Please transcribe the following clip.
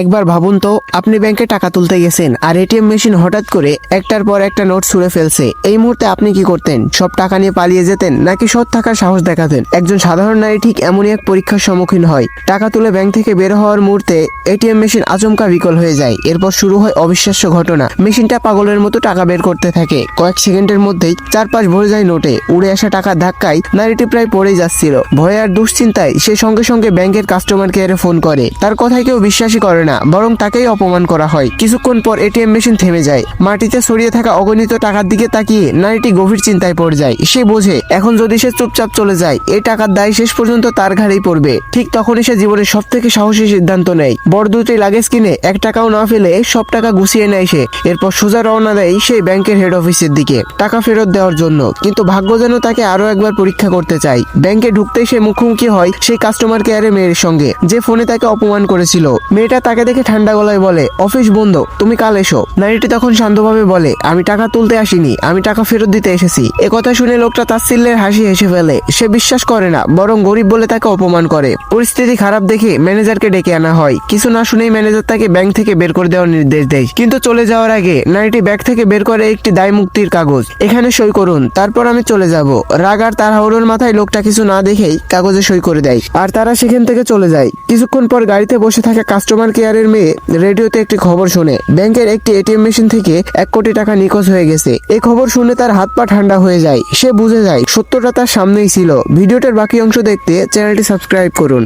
একবার ভাবুন তো, আপনি ব্যাংকে টাকা তুলতে গেছেন আর এটিএম মেশিন হঠাৎ করে একটার পর একটা নোট ছুঁড়ে ফেলছে। এই মুহূর্তে আপনি কি করতেন? সব টাকা নিয়ে পালিয়ে যেতেন নাকি সৎ থাকার সাহস দেখাতেন? একজন সাধারণ নারী ঠিক এমনই এক পরীক্ষার সম্মুখীন হয়। টাকা তুলে ব্যাংক থেকে বের হওয়ার মুহূর্তে এটিএম মেশিন আচমকা বিকল হয়ে যায়। এরপর শুরু হয় অবিশ্বাস্য ঘটনা। মেশিনটা পাগলের মতো টাকা বের করতে থাকে। কয়েক সেকেন্ডের মধ্যেই চারপাশ ভরে যায় নোটে। উড়ে আসা টাকার ধাক্কায় নারীটি প্রায় পড়েই যাচ্ছিল। ভয়ে আর দুশ্চিন্তায় সে সঙ্গে সঙ্গে ব্যাংকের কাস্টমার কেয়ারে ফোন করে। তার কথায় কেউ বিশ্বাসই করে না, বরং তাকেই অপমান করা হয়। কিছুক্ষণ পর এটিএম মেশিন থেমে যায়। মাটিতে ছড়িয়ে থাকা অগণিত টাকার দিকে তাকিয়ে নারীটি গভীর চিন্তায় পড়ে যায়। সে বোঝে এখন যদি সে চুপচাপ চলে যায়, এই টাকার দায় শেষ পর্যন্ত তার ঘাড়েই পড়বে। ঠিক তখনই সে জীবনের সব থেকে সাহসী সিদ্ধান্ত নেয়। বড় দুটি লাগেজ কিনে 1 টাকাও না ফেলে সব টাকা গুছিয়ে নেয় সে। এরপর সোজা রওনা দেয় সেই ব্যাংকের হেড অফিসের দিকে টাকা ফেরত দেওয়ার জন্য। কিন্তু ভাগ্য যেন তাকে আরো একবার পরীক্ষা করতে চায়। ব্যাংকে ঢুকতেই সে মুখোমুখি হয় সেই কাস্টমার কেয়ারের মেয়ের সঙ্গে, যে ফোনে তাকে অপমান করেছিল। মেয়েটা তাকে দেখে ঠান্ডা গলায় বলে, অফিস বন্ধ, তুমি কাল এসো। নারীটি তখন শান্তভাবে বলে, আমি টাকা তুলতে আসিনি, আমি টাকা ফেরত দিতে এসেছি। কথা শুনে লোকটা তাচ্ছিল্যের হাসি হেসে ফেলে। সে বিশ্বাস করে না, বরং গরিব বলে তাকে অপমান করে। পরিস্থিতি খারাপ দেখে ম্যানেজারকে ডেকে আনা হয়। কিছু না শুনেই ম্যানেজার তাকে ব্যাংক থেকে বের করে দেওয়ার নির্দেশ দেয়। কিন্তু চলে যাওয়ার আগে নারীটি ব্যাগ থেকে বের করে একটি দায় মুক্তির কাগজ। এখানে সই করুন, তারপর আমি চলে যাব। রাগ আর তাড়াহুড়োর মাথায় লোকটা কিছু না দেখেই কাগজে সই করে দেয়। আর তারা সেখান থেকে চলে যায়। কিছুক্ষণ পর গাড়িতে বসে থাকা কাস্টমার কেয়ারের মেয়ে রেডিওতে একটি খবর শোনে, ব্যাংকের একটি এটিএম মেশিন থেকে 1 কোটি টাকা নিখোঁজ হয়ে গেছে। এই খবর শুনে তার হাত পা ঠান্ডা হয়ে যায়। সে বুঝে যায় সত্যটা তার সামনেই ছিল। ভিডিওটার বাকি অংশ দেখতে চ্যানেলটি সাবস্ক্রাইব করুন।